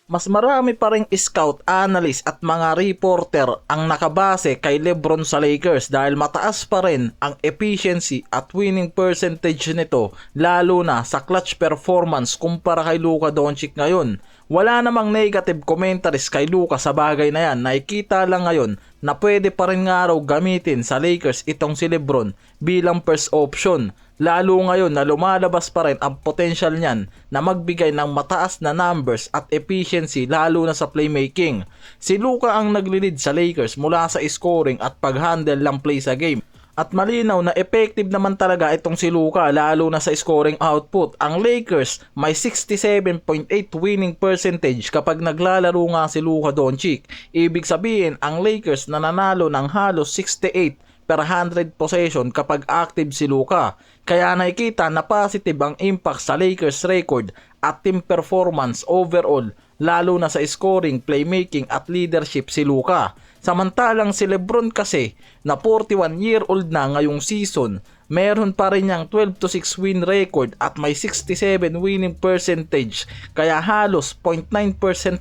mas marami pa ring scout, analyst at mga reporter ang nakabase kay LeBron sa Lakers dahil mataas pa rin ang efficiency at winning percentage nito lalo na sa clutch performance kumpara kay Luka Doncic ngayon. Wala namang negative commentaries kay Luka sa bagay na yan. Nakikita lang ngayon na pwede pa rin nga raw gamitin sa Lakers itong si LeBron bilang first option. Lalo ngayon na lumalabas pa rin ang potential niyan na magbigay ng mataas na numbers at efficiency lalo na sa playmaking. Si Luka ang naglilid sa Lakers mula sa scoring at pag-handle ng play sa game. At malinaw na effective naman talaga itong si Luka lalo na sa scoring output. Ang Lakers may 67.8 winning percentage kapag naglalaro nga si Luka Doncic. Ibig sabihin ang Lakers nananalo ng halos 68 per 100 possession kapag active si Luka. Kaya nakikita na positive ang impact sa Lakers record at team performance overall lalo na sa scoring, playmaking at leadership si Luka. Samantalang si LeBron kasi na 41-year-old na ngayong season, meron pa rin niyang 12-6 win record at may 67 winning percentage kaya halos 0.9%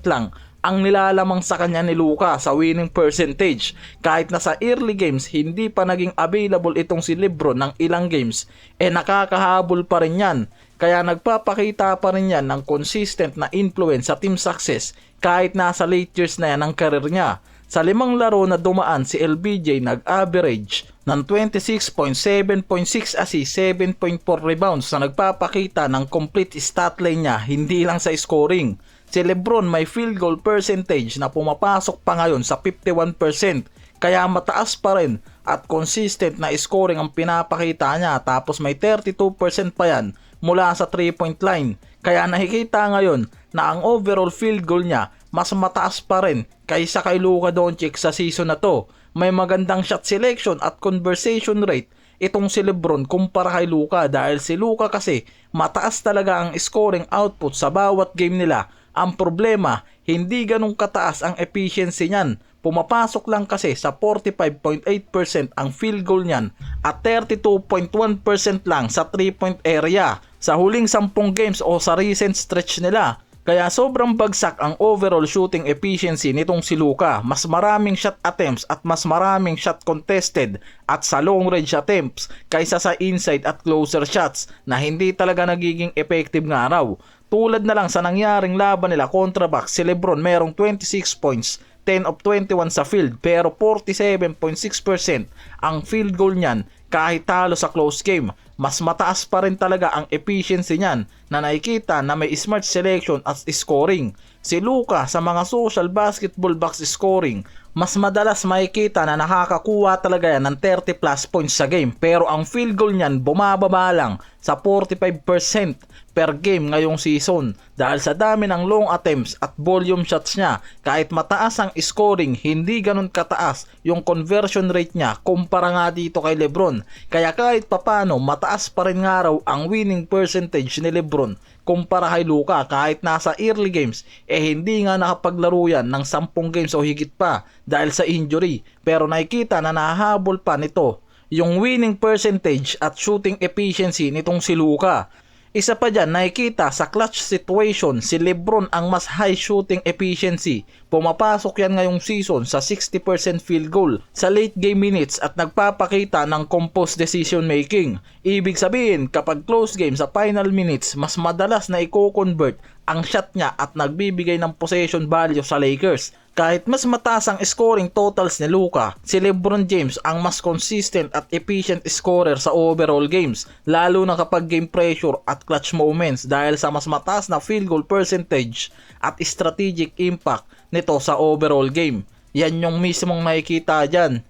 lang ang nilalamang sa kanya ni Luka sa winning percentage. Kahit na sa early games hindi pa naging available itong si LeBron ng ilang games, nakakahabol pa rin yan. Kaya nagpapakita pa rin yan ng consistent na influence sa team success kahit nasa late years na yan ang career niya. Sa 5 laro na dumaan si LBJ nag-average ng 26.7.6 assists, 7.4 rebounds na nagpapakita ng complete stat line niya hindi lang sa scoring. Si LeBron may field goal percentage na pumapasok pa ngayon sa 51%. Kaya mataas pa rin at consistent na scoring ang pinapakita niya tapos may 32% pa yan mula sa 3-point line. Kaya nakikita ngayon na ang overall field goal niya mas mataas pa rin kaysa kay Luka Doncic sa season na to. May magandang shot selection at conversion rate itong si LeBron kumpara kay Luka dahil si Luka kasi mataas talaga ang scoring output sa bawat game nila. Ang problema, hindi ganun kataas ang efficiency niyan. Pumapasok lang kasi sa 45.8% ang field goal niyan at 32.1% lang sa 3-point area sa huling 10 games o sa recent stretch nila. Kaya sobrang bagsak ang overall shooting efficiency nitong si Luka. Mas maraming shot attempts at mas maraming shot contested at sa long range attempts kaysa sa inside at closer shots na hindi talaga nagiging effective nga raw. Tulad na lang sa nangyaring laban nila kontra Bucks, si LeBron merong 26 points, 10 of 21 sa field pero 47.6% ang field goal niyan kahit talo sa close game. Mas mataas pa rin talaga ang efficiency niyan na nakikita na may smart selection at scoring. Si Luka sa mga social basketball box scoring, mas madalas makikita na nakakakuha talaga yan ng 30 plus points sa game pero ang field goal niyan bumababa lang sa 45% per game ngayong season dahil sa dami ng long attempts at volume shots niya. Kahit mataas ang scoring, hindi ganun kataas yung conversion rate niya kumpara nga dito kay LeBron. Kaya kahit papano mataas pa rin nga raw ang winning percentage ni LeBron kumpara kay Luka kahit nasa early games hindi nga nakapaglaro yan ng 10 games o higit pa dahil sa injury. Pero nakikita na nahahabol pa nito yung winning percentage at shooting efficiency nitong si Luka. Isa pa dyan, nakikita sa clutch situation, si LeBron ang mas high shooting efficiency. Pumapasok yan ngayong season sa 60% field goal sa late game minutes at nagpapakita ng composed decision making. Ibig sabihin, kapag close game sa final minutes, mas madalas na i-convert ang shot niya at nagbibigay ng possession value sa Lakers. Kahit mas mataas ang scoring totals ni Luka, si LeBron James ang mas consistent at efficient scorer sa overall games, lalo na kapag game pressure at clutch moments dahil sa mas mataas na field goal percentage at strategic impact nito sa overall game. Yan yung mismong nakikita dyan.